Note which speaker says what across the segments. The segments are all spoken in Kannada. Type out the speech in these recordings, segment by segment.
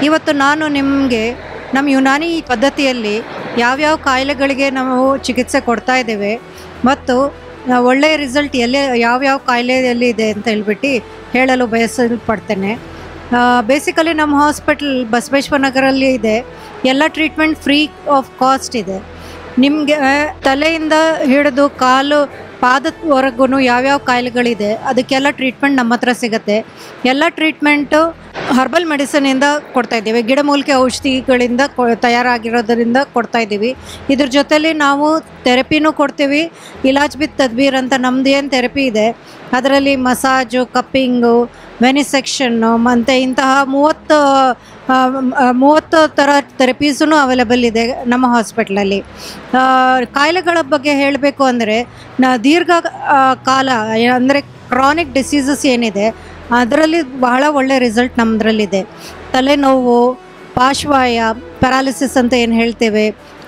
Speaker 1: ಇವತ್ತು ನಾನು ನಿಮಗೆ ನಮ್ಮ ಯುನಾನಿ ಪದ್ಧತಿಯಲ್ಲಿ ಯಾವ್ಯಾವ ಕಾಯಿಲೆಗಳಿಗೆ ನಾವು ಚಿಕಿತ್ಸೆ ಕೊಡ್ತಾ ಇದ್ದೇವೆ ಮತ್ತು ಒಳ್ಳೆಯ ರಿಸಲ್ಟ್ ಯಾವ್ಯಾವ ಕಾಯಿಲೆಯಲ್ಲಿ ಇದೆ ಅಂತ ಹೇಳ್ಬಿಟ್ಟು ಹೇಳಲು ಬಯಸಲ್ಪಡ್ತೇನೆ. ಬೇಸಿಕಲಿ ನಮ್ಮ ಹಾಸ್ಪಿಟಲ್ ಬಸವೇಶ್ವರ ನಗರಲ್ಲಿ ಇದೆ. ಎಲ್ಲ ಟ್ರೀಟ್ಮೆಂಟ್ ಫ್ರೀ ಆಫ್ ಕಾಸ್ಟ್ ಇದೆ. ನಿಮಗೆ ತಲೆಯಿಂದ ಹಿಡಿದು ಕಾಲು ಪಾದದವರೆಗೂ ಯಾವ್ಯಾವ ಕಾಯಿಲೆಗಳಿದೆ ಅದಕ್ಕೆಲ್ಲ ಟ್ರೀಟ್ಮೆಂಟ್ ನಮ್ಮ ಹತ್ರ ಸಿಗುತ್ತೆ. ಎಲ್ಲ ಟ್ರೀಟ್ಮೆಂಟು ಹರ್ಬಲ್ ಮೆಡಿಸಿನಿಂದ ಕೊಡ್ತಾಯಿದ್ದೀವಿ, ಗಿಡಮೂಲಿಕೆ ಔಷಧಿಗಳಿಂದ ತಯಾರಾಗಿರೋದರಿಂದ ಕೊಡ್ತಾಯಿದ್ದೀವಿ. ಇದ್ರ ಜೊತೆಲಿ ನಾವು ಥೆರಪಿನೂ ಕೊಡ್ತೀವಿ. ಇಲಾಜ್ ಬಿತ್ ತದ್ಬೀರ್ ಅಂತ ನಮ್ಮದು ಏನು ಥೆರಪಿ ಇದೆ ಅದರಲ್ಲಿ ಮಸಾಜು, ಕಪ್ಪಿಂಗು, ವೆನಿಸೆಕ್ಷನ್ನು ಮತ್ತು ಇಂತಹ 30 ಥರ ಥೆರಪೀಸೂ ಅವೈಲೇಬಲ್ ಇದೆ ನಮ್ಮ ಹಾಸ್ಪಿಟ್ಲಲ್ಲಿ. ಕಾಯಿಲೆಗಳ ಬಗ್ಗೆ ಹೇಳಬೇಕು ಅಂದರೆ ದೀರ್ಘ ಕಾಲ ಅಂದರೆ ಕ್ರಾನಿಕ್ ಡಿಸೀಸಸ್ ಏನಿದೆ ಅದರಲ್ಲಿ ಬಹಳ ಒಳ್ಳೆಯ ರಿಸಲ್ಟ್ ನಮ್ಮದ್ರಲ್ಲಿದೆ. ತಲೆನೋವು, ಪಾರ್ಶ್ವವಾಯು, ಪ್ಯಾರಾಲಿಸಿಸ್ ಅಂತ ಏನು ಹೇಳ್ತೇವೆ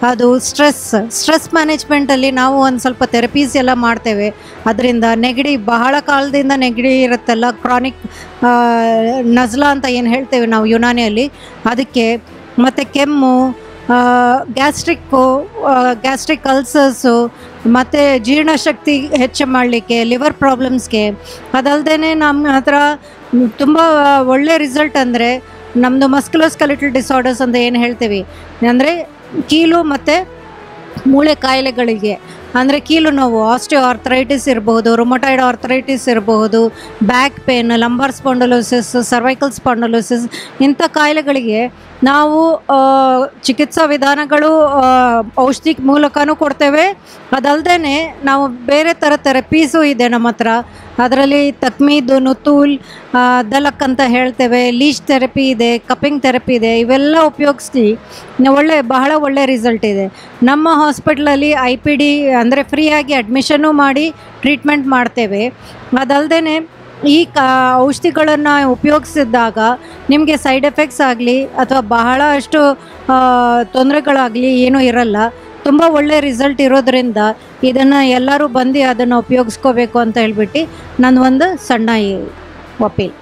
Speaker 1: ಅದು, ಸ್ಟ್ರೆಸ್ ಮ್ಯಾನೇಜ್ಮೆಂಟಲ್ಲಿ ನಾವು ಒಂದು ಸ್ವಲ್ಪ ಥೆರಪೀಸ್ ಎಲ್ಲ ಮಾಡ್ತೇವೆ. ಅದರಿಂದ ನೆಗಡಿ, ಬಹಳ ಕಾಲದಿಂದ ನೆಗಡಿ ಇರುತ್ತಲ್ಲ, ಕ್ರಾನಿಕ್ ನಜ್ಲಾ ಅಂತ ಏನು ಹೇಳ್ತೇವೆ ನಾವು ಯುನಾನಿಯಲ್ಲಿ, ಅದಕ್ಕೆ ಮತ್ತು ಕೆಮ್ಮು, ಗ್ಯಾಸ್ಟ್ರಿಕ್ ಅಲ್ಸರ್ಸು ಮತ್ತು ಜೀರ್ಣಶಕ್ತಿ ಹೆಚ್ಚು ಮಾಡಲಿಕ್ಕೆ, ಲಿವರ್ ಪ್ರಾಬ್ಲಮ್ಸ್ಗೆ. ಅದಲ್ಲದೆ ನಮ್ಮ ಹತ್ರ ತುಂಬ ಒಳ್ಳೆ ರಿಸಲ್ಟ್ ಅಂದರೆ ನಮ್ಮದು ಮಸ್ಕ್ಯುಲೋಸ್ಕೆಲಿಟಲ್ ಡಿಸಾರ್ಡರ್ಸ್ ಅಂತ ಏನು ಹೇಳ್ತೀವಿ, ಅಂದರೆ ಕೀಲು ಮತ್ತು ಮೂಳೆ ಕಾಯಿಲೆಗಳಿಗೆ, ಅಂದರೆ ಕೀಲು ನೋವು, ಆಸ್ಟಿಯೋ ಆರ್ಥರೈಟಿಸ್ ಇರಬಹುದು, ರುಮಟಾಯ್ಡ್ ಆರ್ಥರೈಟಿಸ್ ಇರಬಹುದು, back pain, lumbar spondylosis, cervical spondylosis, ಇಂಥ ಕಾಯಿಲೆಗಳಿಗೆ ನಾವು ಚಿಕಿತ್ಸಾ ವಿಧಾನಗಳು ಔಷಧಿ ಮೂಲಕನೂ ಕೊಡ್ತೇವೆ. ಅದಲ್ಲದೆ ನಾವು ಬೇರೆ ಥರ ಥೆರಪೀಸು ಇದೆ ನಮ್ಮ ಹತ್ರ. ಅದರಲ್ಲಿ ತಕ್ಮೀದು, ನುತೂಲ್, ದಲಕ್ ಅಂತ ಹೇಳ್ತೇವೆ, ಲೀಚ್ ಥೆರಪಿ ಇದೆ, ಕಪ್ಪಿಂಗ್ ಥೆರಪಿ ಇದೆ. ಇವೆಲ್ಲ ಉಪಯೋಗಿಸಿ ಬಹಳ ಒಳ್ಳೆ ರಿಸಲ್ಟ್ ಇದೆ. ನಮ್ಮ ಹಾಸ್ಪಿಟ್ಲಲ್ಲಿ IPD ಅಂದರೆ ಫ್ರೀಯಾಗಿ ಅಡ್ಮಿಷನ್ನು ಮಾಡಿ ಟ್ರೀಟ್ಮೆಂಟ್ ಮಾಡ್ತೇವೆ. ಅದಲ್ಲದೆ ಈ ಔಷಧಿಗಳನ್ನು ಉಪಯೋಗಿಸಿದಾಗ ನಿಮಗೆ ಸೈಡ್ ಎಫೆಕ್ಟ್ಸ್ ಆಗಲಿ ಅಥವಾ ಬಹಳಷ್ಟು ತೊಂದರೆಗಳಾಗಲಿ ಏನೂ ಇರಲ್ಲ. ತುಂಬ ಒಳ್ಳೆಯ ರಿಸಲ್ಟ್ ಇರೋದರಿಂದ ಇದನ್ನು ಎಲ್ಲರೂ ಬಂದು ಅದನ್ನು ಉಪಯೋಗಿಸ್ಕೋಬೇಕು ಅಂತ ಹೇಳ್ಬಿಟ್ಟು ನನ್ನ ಒಂದು ಸಣ್ಣ ಅಪೀಲ್.